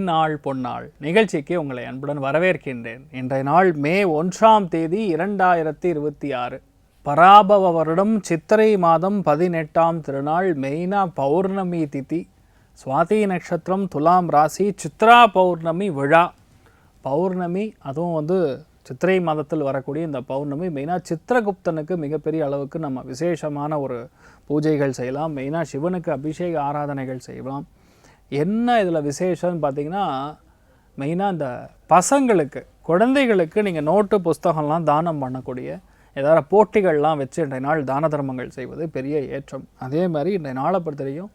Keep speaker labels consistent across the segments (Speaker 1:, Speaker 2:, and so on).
Speaker 1: நாள் பொன்னாள் நிகழ்ச்சிக்கு உங்களை அன்புடன் வரவேற்கின்றேன். இன்றைய நாள் மே 1ஆம் தேதி 2026 பராபவ வருடம் சித்திரை மாதம் 18ஆம் திருநாள். மெயினாக பௌர்ணமி திதி, சுவாதி நட்சத்திரம், துலாம் ராசி, சித்ரா பௌர்ணமி விழா. பௌர்ணமி அதுவும் சித்திரை மாதத்தில் வரக்கூடிய இந்த பௌர்ணமி மெயினாக சித்திரகுப்தனுக்கு மிகப்பெரிய அளவுக்கு நம்ம விசேஷமான ஒரு பூஜைகள் செய்யலாம். மெயினாக சிவனுக்கு அபிஷேக ஆராதனைகள் செய்யலாம். என்ன இதில் விசேஷம்னு பார்த்தீங்கன்னா, மெயினாக இந்த பசங்களுக்கு, குழந்தைகளுக்கு நீங்கள் நோட்டு புஸ்தகம்லாம் தானம் பண்ணக்கூடிய ஏதாவது போட்டிகள்லாம் வச்சு இன்றைய நாள் தான தர்மங்கள் செய்வது பெரிய ஏற்றம். அதே மாதிரி இன்றைய நாளை பொறுத்தவரையும்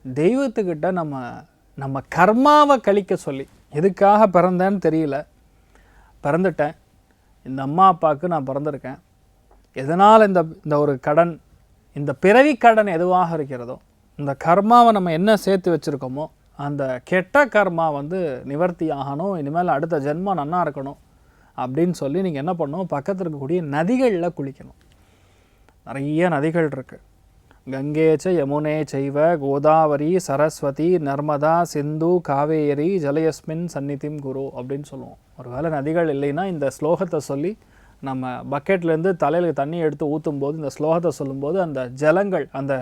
Speaker 1: தெய்வத்துக்கிட்ட நம்ம கர்மாவை கழிக்க சொல்லி, எதுக்காக பிறந்தேன்னு தெரியல, பிறந்துட்டேன், இந்த அம்மா அப்பாவுக்கு நான் பிறந்திருக்கேன், எதனால் இந்த ஒரு கடன், இந்த பிறவி கடன் எதுவாக இருக்கிறதோ, இந்த கர்மாவை நம்ம என்ன சேர்த்து வச்சுருக்கோமோ அந்த கெட்ட கர்மா நிவர்த்தி ஆகணும், இனிமேல் அடுத்த ஜென்மம் நன்னா இருக்கணும் அப்படின்னு சொல்லி நீங்கள் என்ன பண்ணணும், பக்கத்தில் இருக்கக்கூடிய நதிகளில் குளிக்கணும். நிறைய நதிகள் இருக்குது. கங்கேச்ச யமுனே செய்வ கோதாவரி சரஸ்வதி நர்மதா சிந்து காவேரி ஜலயஸ்மின் சந்நிதிம் குரு அப்படின்னு சொல்லுவோம். ஒரு வேளை நதிகள் இல்லைன்னா இந்த ஸ்லோகத்தை சொல்லி நம்ம பக்கெட்லேருந்து தலையில் தண்ணி எடுத்து ஊற்றும் போது, இந்த ஸ்லோகத்தை சொல்லும்போது அந்த ஜலங்கள், அந்த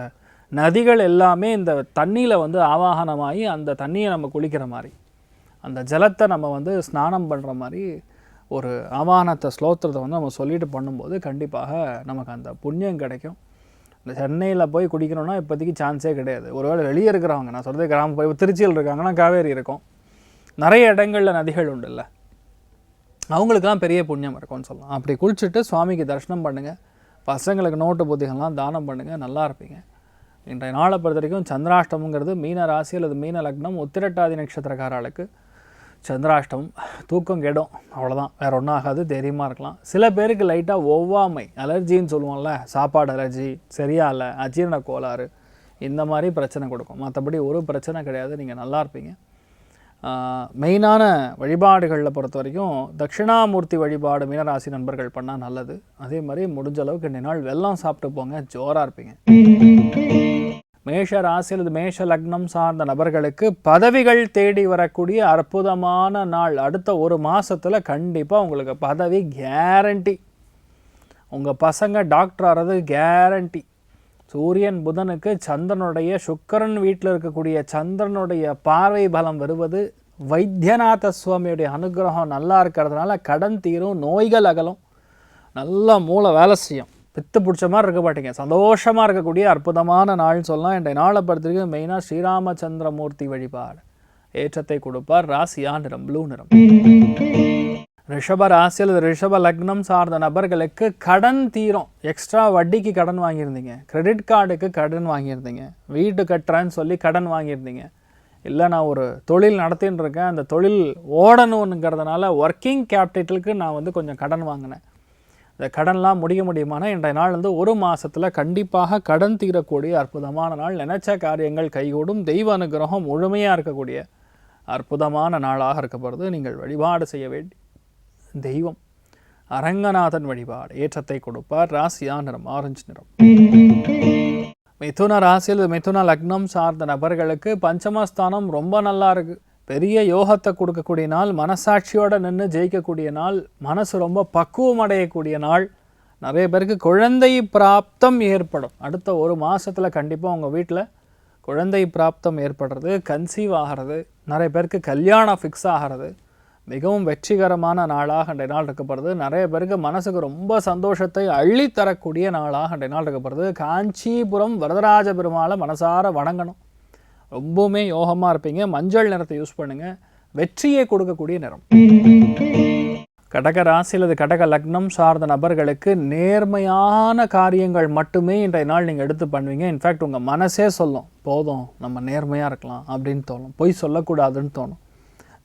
Speaker 1: நதிகள் எல்லாமே இந்த தண்ணியில் ஆவாகனமாகி அந்த தண்ணியை நம்ம குளிக்கிற மாதிரி, அந்த ஜலத்தை நம்ம ஸ்நானம் பண்ணுற மாதிரி ஒரு ஆவாகனத்தை ஸ்லோத்திரத்தை நம்ம சொல்லிட்டு பண்ணும்போது கண்டிப்பாக நமக்கு அந்த புண்ணியம் கிடைக்கும். இந்த சென்னையில் போய் குடிக்கணும்னா இப்போதைக்கு சான்ஸே கிடையாது. ஒருவேளை வெளியே இருக்கிறவங்க, நான் சொல்கிறது கிராமப்புற, திருச்சியில் இருக்காங்கன்னா காவேரி இருக்கும், நிறைய இடங்களில் நதிகள் உண்டு இல்லை, அவங்களுக்கெல்லாம் பெரிய புண்ணியம் இருக்கும்னு சொல்லலாம். அப்படி குளிச்சுட்டு சுவாமிக்கு தரிசனம் பண்ணுங்கள், பசங்களுக்கு நோட்டு புத்தகம்லாம் தானம் பண்ணுங்கள், நல்லா இருப்பீங்க. இன்றைய நாளை பொறுத்த வரைக்கும் சந்திராஷ்டமங்கிறது மீன ராசி அல்லது மீன லக்னம், உத்திரட்டாதி நட்சத்திரக்காரர்களுக்கு சந்திராஷ்டமம், தூக்கம் கெடும், அவ்வளோதான், வேறு ஒன்றும் ஆகாது, தைரியமாக இருக்கலாம். சில பேருக்கு லைட்டாக ஒவ்வாமை, அலர்ஜின்னு சொல்லுவோம்ல, சாப்பாடு அலர்ஜி, சரியா இல்லை, அஜீரண கோளாறு, இந்த மாதிரி பிரச்சனை கொடுக்கும். மற்றபடி ஒரு பிரச்சனை கிடையாது, நீங்கள் நல்லா இருப்பீங்க. மெயினான வழிபாடுகளில் பொறுத்த வரைக்கும் தட்சிணாமூர்த்தி வழிபாடு மீனராசி நண்பர்கள் பண்ணால் நல்லது. அதே மாதிரி முடிஞ்ச அளவுக்கு இன்றைய நாள் வெல்லம் சாப்பிட்டு போங்க, ஜோராக இருப்பீங்க. மேஷ ராசி அல்லது மேஷ லக்னம் சார்ந்த நபர்களுக்கு பதவிகள் தேடி வரக்கூடிய அற்புதமான நாள். அடுத்த ஒரு மாதத்தில் கண்டிப்பாக உங்களுக்கு பதவி கேரண்டி. உங்கள் பசங்க டாக்டர் ஆகிறது கேரண்டி. சூரியன் புதனுக்கு சந்திரனுடைய, சுக்கிரன் வீட்டில் இருக்கக்கூடிய சந்திரனுடைய பார்வை பலம் வருவது, வைத்தியநாத சுவாமியுடைய அனுகிரகம் நல்லா இருக்கிறதுனால கடன் தீரும், நோய்கள் அகலும், நல்லா மூளை வேலை செய்யும், பித்து பிடிச்ச மாதிரி இருக்க மாட்டீங்க, சந்தோஷமாக இருக்கக்கூடிய அற்புதமான நாள்னு சொல்லலாம். இன்றைய நாளை பொறுத்தவரைக்கும் மெயினாக ஸ்ரீராமச்சந்திரமூர்த்தி வழிபாடு ஏற்றத்தை கொடுப்பார். ராசியா நிறம் ப்ளூ நிறம். ரிஷப ராசி அல்லது ரிஷப லக்னம் சார்ந்த நபர்களுக்கு கடன் தீரும். எக்ஸ்ட்ரா வட்டிக்கு கடன் வாங்கியிருந்தீங்க, கிரெடிட் கார்டுக்கு கடன் வாங்கியிருந்தீங்க, வீட்டு கட்டுறேன்னு சொல்லி கடன் வாங்கியிருந்தீங்க, இல்லை நான் ஒரு தொழில் நடத்தின்னு இருக்கேன், அந்த தொழில் ஓடணுங்கிறதுனால ஒர்க்கிங் கேபிட்டலுக்கு நான் கொஞ்சம் கடன் வாங்கினேன், இந்த கடன்லாம் முடிய முடியுமானா இன்றைய நாள் ஒரு மாதத்தில் கண்டிப்பாக கடன் தீரக்கூடிய அற்புதமான நாள். நினைச்ச காரியங்கள் கைகூடும், தெய்வ அனுகிரகம் முழுமையாக இருக்கக்கூடிய அற்புதமான நாளாக இருக்கப்படுது. நீங்கள் வழிபாடு செய்ய வேண்டி தெய்வம் அரங்கநாதன் வழிபாடு ஏற்றத்தை கொடுப்பார். ராசியா நிறம் ஆரஞ்சு நிறம். மிதுன ராசியில் மிதுன லக்னம் சார்ந்த நபர்களுக்கு பஞ்சமஸ்தானம் ரொம்ப நல்லா இருக்கு, பெரிய யோகத்தை கொடுக்கக்கூடிய நாள், மனசாட்சியோடு நின்று ஜெயிக்கக்கூடிய நாள், மனசு ரொம்ப பக்குவம் அடையக்கூடிய நாள். நிறைய பேருக்கு குழந்தை பிராப்தம் ஏற்படும். அடுத்த ஒரு மாதத்தில் கண்டிப்பாக உங்கள் வீட்டில் குழந்தை பிராப்தம் ஏற்படுறது, கன்சீவ் ஆகிறது, நிறைய பேருக்கு கல்யாணம் ஃபிக்ஸ் ஆகிறது, மிகவும் வெற்றிகரமான நாளாக அன்றைய நாள் இருக்கப்படுது. நிறைய பேருக்கு மனசுக்கு ரொம்ப சந்தோஷத்தை அள்ளித்தரக்கூடிய நாளாக அன்றைய நாள் இருக்கப்படுது. காஞ்சிபுரம் வரதராஜ பெருமாளை மனசார வணங்கணும், ரொம்பவுமே யோகமாக இருப்பீங்க. மஞ்சள் நிறத்தை யூஸ் பண்ணுங்கள், வெற்றியை கொடுக்கக்கூடிய நிறம். கடக ராசி அல்லது கடக லக்னம் சார்ந்த நபர்களுக்கு நேர்மையான காரியங்கள் மட்டுமே இன்றைய நாள் நீங்கள் எடுத்து பண்ணுவீங்க. இன்ஃபேக்ட் உங்கள் மனசே சொல்லும், போதும் நம்ம நேர்மையாக இருக்கலாம் அப்படின்னு தோணும், பொய் சொல்லக்கூடாதுன்னு தோணும்,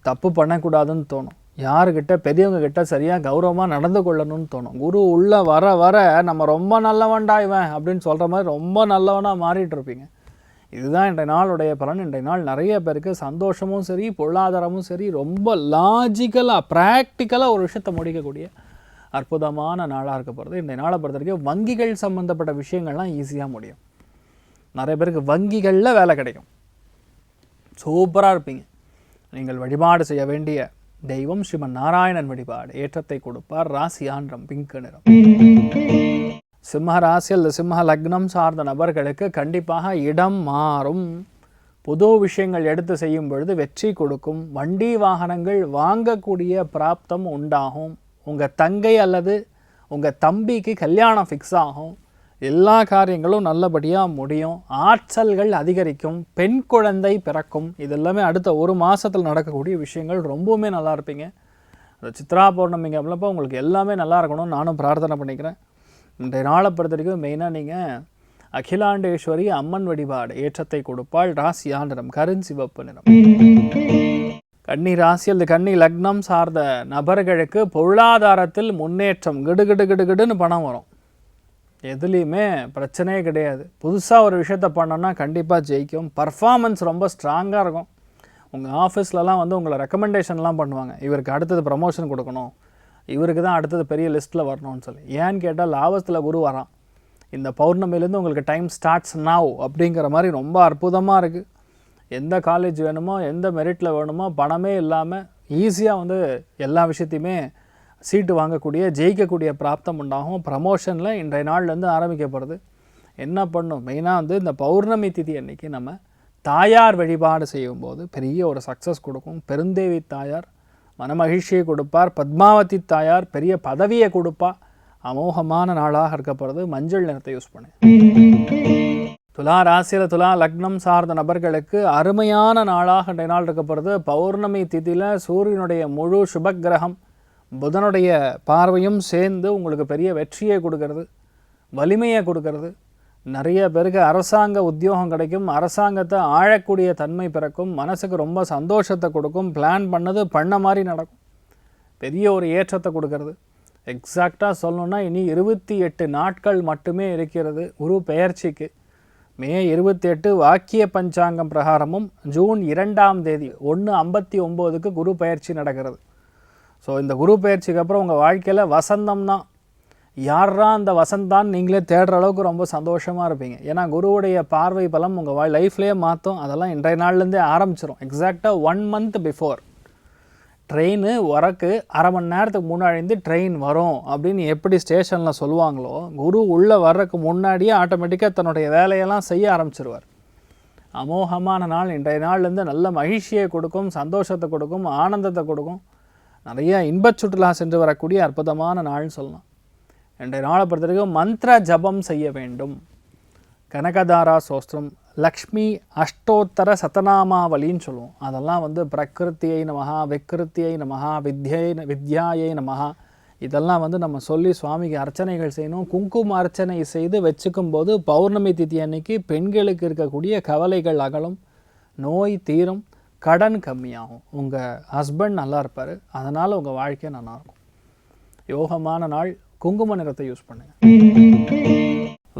Speaker 1: தப்பு பண்ணக்கூடாதுன்னு தோணும், யாருக்கிட்ட பெரியவங்க கிட்ட சரியாக கௌரவமாக நடந்து கொள்ளணும்னு தோணும். குரு உள்ளே வர வர நம்ம ரொம்ப நல்லவன்டா இவன் அப்படின்னு சொல்கிற மாதிரி ரொம்ப நல்லவனாக மாறிட்டு இருப்பீங்க. இதுதான் இன்றைய நாளுடைய பலன். இன்றைய நாள் நிறைய பேருக்கு சந்தோஷமும் சரி, பொருளாதாரமும் சரி, ரொம்ப லாஜிக்கலாக ப்ராக்டிக்கலாக ஒரு விஷயத்தை முடிக்கக்கூடிய அற்புதமான நாளாக இருக்க போகிறது. இன்றைய நாளை பொறுத்த வரைக்கும் வங்கிகள் சம்மந்தப்பட்ட விஷயங்கள்லாம் ஈஸியாக முடியும். நிறைய பேருக்கு வங்கிகளில் வேலை கிடைக்கும், சூப்பராக இருப்பீங்க. நீங்கள் வழிபாடு செய்ய வேண்டிய தெய்வம் ஸ்ரீமன் நாராயணன் வழிபாடு ஏற்றத்தை கொடுப்பார். ராசியான்றம் பிங்க் நிறம். சிம்ம ராசி அல்லது சிம்ம லக்னம் சார்ந்த நபர்களுக்கு கண்டிப்பாக இடம் மாறும். புது விஷயங்கள் எடுத்து செய்யும் பொழுது வெற்றி கொடுக்கும். வண்டி வாகனங்கள் வாங்கக்கூடிய பிராப்தம் உண்டாகும். உங்கள் தங்கை அல்லது உங்கள் தம்பிக்கு கல்யாணம் ஃபிக்ஸ் ஆகும். எல்லா காரியங்களும் நல்லபடியாக முடியும். ஆற்றல்கள் அதிகரிக்கும். பெண் குழந்தை பிறக்கும். இதெல்லாமே அடுத்த ஒரு மாதத்தில் நடக்கக்கூடிய விஷயங்கள். ரொம்பவுமே நல்லா இருப்பீங்க. அந்த சித்ரா பௌர்ணமிங்க அப்படின்னப்போ உங்களுக்கு எல்லாமே நல்லா இருக்கணும்னு நானும் பிரார்த்தனை பண்ணிக்கிறேன். இன்றைய நாளை பொறுத்த வரைக்கும் மெயினாக நீங்கள் அகிலாண்டேஸ்வரி அம்மன் வழிபாடு ஏற்றத்தை கொடுப்பாள். ராசியா நிறம் கருஞ்சிவப்பு நிறம். கன்னி ராசி அல்லது கன்னி லக்னம் சார்ந்த நபர்களுக்கு பொருளாதாரத்தில் முன்னேற்றம். கிடுகிடுன்னு பணம் வரும். எதுலேயுமே பிரச்சனையே கிடையாது. புதுசாக ஒரு விஷயத்த பண்ணோன்னா கண்டிப்பாக ஜெயிக்கும். பர்ஃபார்மன்ஸ் ரொம்ப ஸ்ட்ராங்காக இருக்கும். உங்கள் ஆஃபீஸ்லலாம் வந்து உங்களை ரெக்கமெண்டேஷன்லாம் பண்ணுவாங்க. இவருக்கு அடுத்தது ப்ரமோஷன் கொடுக்கணும், இவருக்கு தான் அடுத்தது பெரிய லிஸ்ட்டில் வரணும்னு சொல்லி. ஏன்னு கேட்டால் லாபத்தில் குரு வரான். இந்த பௌர்ணமிலேருந்து உங்களுக்கு டைம் ஸ்டார்ட்ஸ் நாவ் அப்படிங்கிற மாதிரி ரொம்ப அற்புதமாக இருக்குது. எந்த காலேஜ் வேணுமோ, எந்த மெரிட்டில் வேணுமோ, பணமே இல்லாமல் ஈஸியாக வந்து எல்லா விஷயத்தையுமே சீட்டு வாங்கக்கூடிய ஜெயிக்கக்கூடிய பிராப்தம் உண்டாகும். ப்ரமோஷனில் இன்றைய நாள்லேருந்து ஆரம்பிக்கப்படுது. என்ன பண்ணும் மெயினாக வந்து இந்த பௌர்ணமி திதி அன்னைக்கு நம்ம தாயார் வழிபாடு செய்யும்போது பெரிய ஒரு சக்ஸஸ் கொடுக்கும். பெருந்தேவி தாயார் மனமகிழ்ச்சியை கொடுப்பார். பத்மாவதி தாயார் பெரிய பதவியை கொடுப்பா. அமோகமான நாளாக இருக்கப்படுது. மஞ்சள் நிறத்தை யூஸ் பண்ணு. துலா ராசியில் துலா லக்னம் சார்ந்த நபர்களுக்கு அருமையான நாளாக இன்றைய நாள் இருக்கப்படுது. பௌர்ணமி திதியில் சூரியனுடைய முழு சுபக்கிரகம் புதனுடைய பார்வையும் சேர்ந்து உங்களுக்கு பெரிய வெற்றியை கொடுக்கறது, வலிமையை கொடுக்கறது. நிறைய பேருக்கு அரசாங்க உத்தியோகம் கிடைக்கும். அரசாங்கத்தை ஆழக்கூடிய தன்மை பிறக்கும். மனசுக்கு ரொம்ப சந்தோஷத்தை கொடுக்கும். பிளான் பண்ணது பண்ண மாதிரி நடக்கும். பெரிய ஒரு ஏற்றத்தை கொடுக்கறது. எக்ஸாக்டாக சொல்லணுன்னா இனி 28 நாட்கள் மட்டுமே இருக்கிறது குரு பெயர்ச்சிக்கு. மே 28 வாக்கிய பஞ்சாங்கம் பிரகாரமும் ஜூன் 2ஆம் தேதி 1:59க்கு குரு பெயர்ச்சி நடக்கிறது. ஸோ இந்த குரு பெயர்ச்சிக்கு அப்புறம் உங்கள் வாழ்க்கையில் வசந்தம் தான். யாரா அந்த வசந்தான் நீங்களே தேடுற அளவுக்கு ரொம்ப சந்தோஷமாக இருப்பீங்க. ஏன்னா குருவுடைய பார்வை பலம் உங்கள் லைஃப்லேயே மாற்றும். அதெல்லாம் இன்றைய நாள்லேருந்தே ஆரம்பிச்சிடும். எக்ஸாக்டாக 1 month பிஃபோர் ட்ரெயின் வரக்கு அரை மணி நேரத்துக்கு முன்னாடி ட்ரெயின் வரும் அப்படின்னு எப்படி ஸ்டேஷனில் சொல்லுவாங்களோ, குரு உள்ளே வர்றதுக்கு முன்னாடியே ஆட்டோமேட்டிக்காக தன்னுடைய வேலையெல்லாம் செய்ய ஆரம்பிச்சிருவார். அமோகமான நாள். இன்றைய நாள்லேருந்து நல்ல மகிழ்ச்சியை கொடுக்கும், சந்தோஷத்தை கொடுக்கும், ஆனந்தத்தை கொடுக்கும். நிறைய இன்பச் சுற்றுலா சென்று வரக்கூடிய அற்புதமான நாள்னு சொல்லலாம். இன்றைய நாளை பொறுத்த வரைக்கும் மந்திர ஜபம் செய்ய வேண்டும். கனகதாரா சோஸ்திரம், லக்ஷ்மி அஷ்டோத்தர சதநாமாவலின்னு சொல்லுவோம். அதெல்லாம் வந்து பிரகிருத்தியை நமஹா, விக்ருத்தியை நமஹா, வித்யாயை நமஹா, இதெல்லாம் வந்து நம்ம சொல்லி சுவாமிக்கு அர்ச்சனைகள் செய்யணும். குங்கும அர்ச்சனை செய்து வச்சுக்கும் போது பௌர்ணமி திதி அன்னைக்கு பெண்களுக்கு இருக்கக்கூடிய கவலைகள் அகலும், நோய் தீரும், கடன் கம்மியாகும். உங்கள் ஹஸ்பண்ட் நல்லா இருப்பார். அதனால் உங்கள் வாழ்க்கை நல்லாயிருக்கும். யோகமான நாள். குங்கும நிறத்தை யூஸ் பண்ணுங்கள்.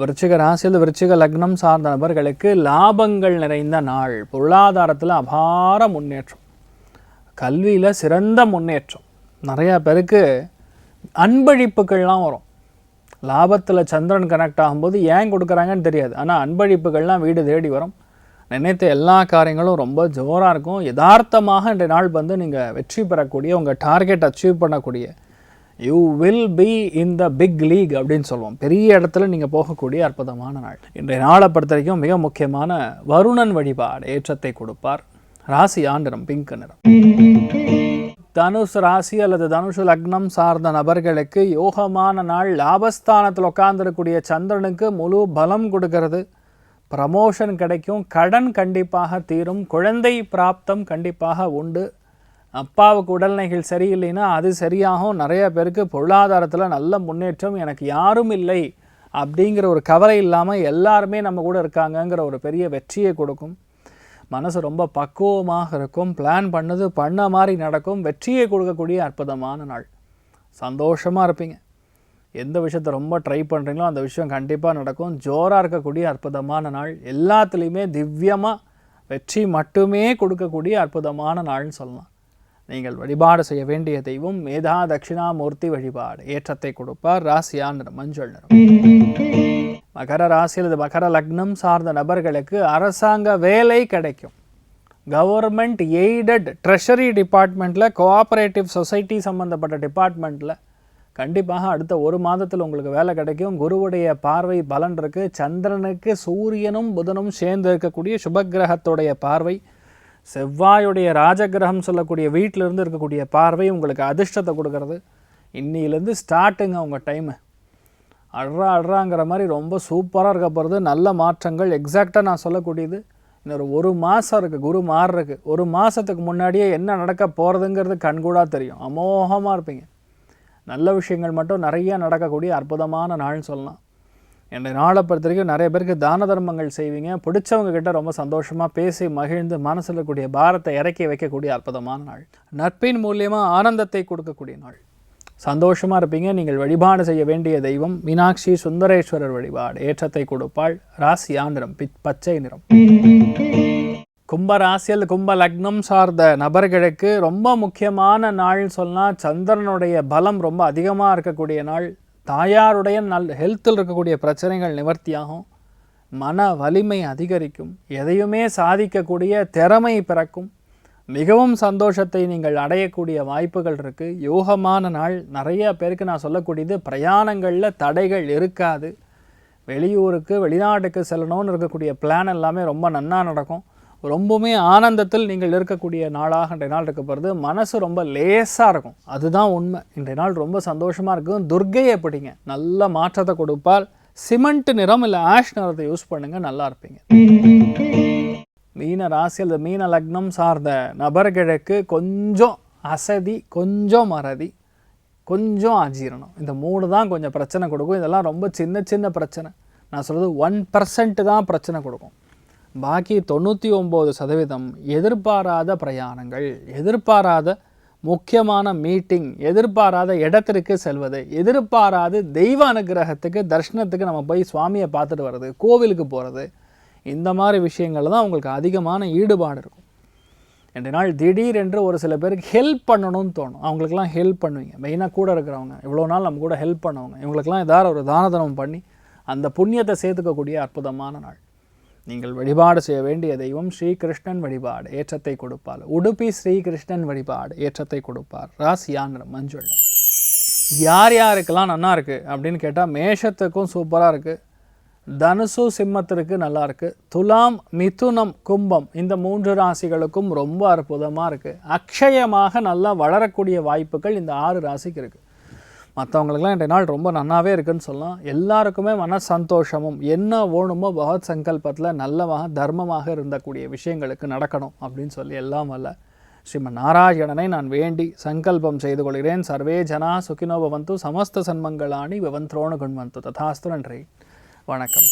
Speaker 1: விருச்சிக ராசியில் விருச்சிக லக்னம் சார்ந்த நபர்களுக்கு லாபங்கள் நிறைந்த நாள். பொருளாதாரத்தில் அபார முன்னேற்றம். கல்வியில் சிறந்த முன்னேற்றம். நிறையா பேருக்கு அன்பளிப்புகள்லாம் வரும். லாபத்தில் சந்திரன் கனெக்ட் ஆகும்போது ஏன் கொடுக்குறாங்கன்னு தெரியாது. ஆனால் அன்பளிப்புகள்லாம் வீடு தேடி வரும். நினைத்த எல்லா காரியங்களும் ரொம்ப ஜோராக இருக்கும். யதார்த்தமாக இன்றைய நாள் வந்து நீங்கள் வெற்றி பெறக்கூடிய, உங்கள் டார்கெட் அச்சீவ் பண்ணக்கூடிய, you will be in the big league அப்படின்னு சொல்லுவோம். பெரிய இடத்துல நீங்கள் போகக்கூடிய அற்புதமான நாள். இன்றைய நாளை பொறுத்த வரைக்கும் மிக முக்கியமான வருணன் வழிபாடு ஏற்றத்தை கொடுப்பார். ராசியா நிறம் பிங்க் நிறம். தனுஷ் ராசி அல்லது தனுஷ் லக்னம் சார்ந்த நபர்களுக்கு யோகமான நாள். லாபஸ்தானத்தில் உட்கார்ந்துருக்கூடிய சந்திரனுக்கு முழு பலம் கொடுக்கறது. ப்ரமோஷன் கிடைக்கும். கடன் கண்டிப்பாக தீரும். குழந்தை பிராப்தம் கண்டிப்பாக உண்டு. அப்பாவுக்கு உடல்நிலைகள் சரியில்லைன்னா அது சரியாகும். நிறைய பேருக்கு பொருளாதாரத்தில் நல்ல முன்னேற்றம். எனக்கு யாரும் இல்லை அப்படிங்கிற ஒரு கவலை இல்லாமல் எல்லாருமே நம்ம கூட இருக்காங்கங்கிற ஒரு பெரிய வெற்றியை கொடுக்கும். மனசு ரொம்ப பக்குவமாக இருக்கும். பிளான் பண்ணது பண்ண மாதிரி நடக்கும். வெற்றியை கொடுக்கக்கூடிய அற்புதமான நாள். சந்தோஷமாக இருப்பீங்க. எந்த விஷயத்தை ரொம்ப ட்ரை பண்ணுறீங்களோ அந்த விஷயம் கண்டிப்பாக நடக்கும். ஜோராக இருக்கக்கூடிய அற்புதமான நாள். எல்லாத்துலேயுமே திவ்யமாக வெற்றி மட்டுமே கொடுக்கக்கூடிய அற்புதமான நாள்னு சொல்லலாம். நீங்கள் வழிபாடு செய்ய வேண்டிய தெய்வம் மேதா தட்சிணாமூர்த்தி வழிபாடு ஏற்றத்தை கொடுப்பார். ராசியா நிறம் மஞ்சள் நிறம். மகர ராசியில் மகர லக்னம் சார்ந்த நபர்களுக்கு அரசாங்க வேலை கிடைக்கும். கவர்மெண்ட் எய்டட் ட்ரெஷரி டிபார்ட்மெண்ட்டில், கோஆப்ரேட்டிவ் சொசைட்டி சம்மந்தப்பட்ட டிபார்ட்மெண்ட்டில் கண்டிப்பாக அடுத்த ஒரு மாதத்தில் உங்களுக்கு வேலை கிடைக்கும். குருவுடைய பார்வை பலன் இருக்குது. சந்திரனுக்கு சூரியனும் புதனும் சேர்ந்து இருக்கக்கூடிய சுபக்கிரகத்துடைய பார்வை, செவ்வாயுடைய ராஜகிரகம் சொல்லக்கூடிய வீட்டிலிருந்து இருக்கக்கூடிய பார்வை உங்களுக்கு அதிர்ஷ்டத்தை கொடுக்கறது. இன்னிலேருந்து ஸ்டார்ட்டுங்க உங்கள் டைமு. அட்றாங்கிற மாதிரி ரொம்ப சூப்பராக இருக்க போகிறது. நல்ல மாற்றங்கள் எக்ஸாக்டாக நான் சொல்லக்கூடியது. இன்னொரு ஒரு மாதம் இருக்குது குரு மாறுறதுக்கு. ஒரு மாதத்துக்கு முன்னாடியே என்ன நடக்க போகிறதுங்கிறது கண்கூடாக தெரியும். அமோகமாக இருப்பீங்க. நல்ல விஷயங்கள் மட்டும் நிறையா நடக்கக்கூடிய அற்புதமான நாள்னு சொல்லலாம். என்னுடைய நாளை பொறுத்த வரைக்கும் நிறைய பேருக்கு தான தர்மங்கள் செய்வீங்க. பிடிச்சவங்க கிட்ட ரொம்ப சந்தோஷமாக பேசி மகிழ்ந்து மனசில் இருக்கக்கூடிய பாரத்தை இறக்கி வைக்கக்கூடிய அற்புதமான நாள். நட்பின் மூலியமாக ஆனந்தத்தை கொடுக்கக்கூடிய நாள். சந்தோஷமாக இருப்பீங்க. நீங்கள் வழிபாடு செய்ய வேண்டிய தெய்வம் மீனாட்சி சுந்தரேஸ்வரர் வழிபாடு. ஏற்றத்தை கொடுப்பாள். ராசியா நிறம் பச்சை நிறம். கும்ப ராசியில் கும்ப லக்னம் சார்ந்த நபர்களுக்கு ரொம்ப முக்கியமான நாள் சொன்னால் சந்திரனுடைய பலம் ரொம்ப அதிகமாக இருக்கக்கூடிய நாள். தாயாருடைய ஹெல்த்தில் இருக்கக்கூடிய பிரச்சனைகள் நிவர்த்தியாகும். மன வலிமை அதிகரிக்கும். எதையுமே சாதிக்கக்கூடிய திறமை பிறக்கும். மிகவும் சந்தோஷத்தை நீங்கள் அடையக்கூடிய வாய்ப்புகள் இருக்குது. யோகமான நாள். நிறைய பேருக்கு நான் சொல்லக்கூடியது பிரயாணங்களில் தடைகள் இருக்காது. வெளியூருக்கு வெளிநாட்டுக்கு செல்லணும்னு இருக்கக்கூடிய பிளான் எல்லாமே ரொம்ப நன்னா நடக்கும். ரொம்பவுமே ஆனந்தத்தில் நீங்கள் இருக்கக்கூடிய நாளாக இன்றைய நாள் இருக்க போகிறது. மனசு ரொம்ப லேசாக இருக்கும். அதுதான் உண்மை. இன்றைய நாள் ரொம்ப சந்தோஷமாக இருக்கும். துர்க்கையை பிடிங்க, நல்ல மாற்றத்தை கொடுப்பால். சிமெண்ட் நிறம் இல்லை ஆஷ் நிறத்தை யூஸ் பண்ணுங்கள், நல்லா இருப்பீங்க. மீன ராசியில் மீன லக்னம் சார்ந்த நபர்களுக்கு கொஞ்சம் அசதி, கொஞ்சம் மறதி, கொஞ்சம் அஜீரணம், இந்த 3 தான் கொஞ்சம் பிரச்சனை கொடுக்கும். இதெல்லாம் ரொம்ப சின்ன சின்ன பிரச்சனை. நான் சொல்கிறது 1% தான் பிரச்சனை கொடுக்கும். பாக்கி 99% எதிர்பாராத பிரயாணங்கள், எதிர்பாராத முக்கியமான மீட்டிங், எதிர்பாராத இடத்திற்கு செல்வது, எதிர்பாராத தெய்வ அனுகிரகத்துக்கு தரிசனத்துக்கு நம்ம போய் சுவாமியை பார்த்துட்டு வர்றது, கோவிலுக்கு போகிறது, இந்த மாதிரி விஷயங்கள் தான் உங்களுக்கு அதிகமான ஈடுபாடு இருக்கும். ரெண்டு நாள் திடீரென்று ஒரு சில பேருக்கு ஹெல்ப் பண்ணணும்னு தோணும். அவங்களுக்கெல்லாம் ஹெல்ப் பண்ணுவீங்க. மெயினாக கூட இருக்கிறவங்க, இவ்வளோ நாள் நம்ம கூட ஹெல்ப் பண்ணவங்க, இவங்களுக்கெல்லாம் ஏதாவது ஒரு தான தர்மம் பண்ணி அந்த புண்ணியத்தை சேர்த்துக்கக்கூடிய அற்புதமான நாள். நீங்கள் வழிபாடு செய்ய வேண்டிய தெய்வம் ஸ்ரீகிருஷ்ணன் வழிபாடு. ஏற்றத்தை கொடுப்பார். உடுப்பி ஸ்ரீகிருஷ்ணன் வழிபாடு. ஏற்றத்தை கொடுப்பார். ராசியான மஞ்சள். யார் யாருக்கெல்லாம் நல்லா இருக்குது அப்படின்னு கேட்டால் மேஷத்துக்கும் சூப்பராக இருக்குது. தனுசு சிம்மத்திற்கு நல்லா இருக்குது. துலாம் மிதுனம் கும்பம் இந்த 3 ராசிகளுக்கும் ரொம்ப அற்புதமாக இருக்குது. அக்ஷயமாக நல்லா வளரக்கூடிய வாய்ப்புகள் இந்த 6 ராசிக்கு இருக்குது. மற்றவங்களுக்கெல்லாம் இன்றைய நாள் ரொம்ப நன்னாவே இருக்குதுன்னு சொல்லலாம். எல்லாருக்குமே மன சந்தோஷமும் என்ன வேணுமோ பகவத் சங்கல்பத்தில் நல்லமாக தர்மமாக இருந்தக்கூடிய விஷயங்களுக்கு நடக்கணும் அப்படின்னு சொல்லி எல்லாம் வல்ல ஸ்ரீமன் நாராயணனை நான் வேண்டி சங்கல்பம் செய்து கொள்கிறேன். சர்வே ஜனா சுகினோ பவந்து, சமஸ்த சன்மங்களானி பவந்த்ரோணு குண்வந்து. ததாஸ்து. நன்றி, வணக்கம்.